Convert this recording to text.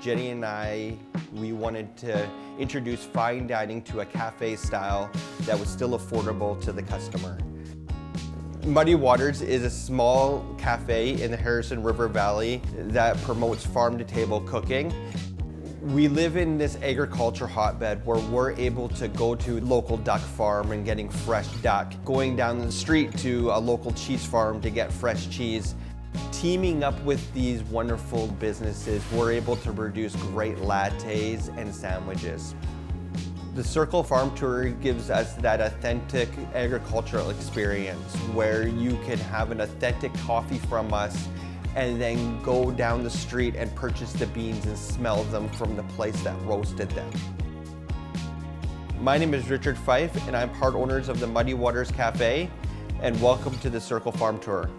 Jenny and we wanted to introduce fine dining to a cafe style that was still affordable to the customer. Muddy Waters is a small cafe in the Harrison River Valley that promotes farm-to-table cooking. We live in this agriculture hotbed where we're able to go to local duck farm and getting fresh duck, going down the street to a local cheese farm to get fresh cheese. Teaming up with these wonderful businesses, we're able to produce great lattes and sandwiches. The Circle Farm Tour gives us that authentic agricultural experience where you can have an authentic coffee from us and then go down the street and purchase the beans and smell them from the place that roasted them. My name is Richard Fife and I'm part owners of the Muddy Waters Café, and welcome to the Circle Farm Tour.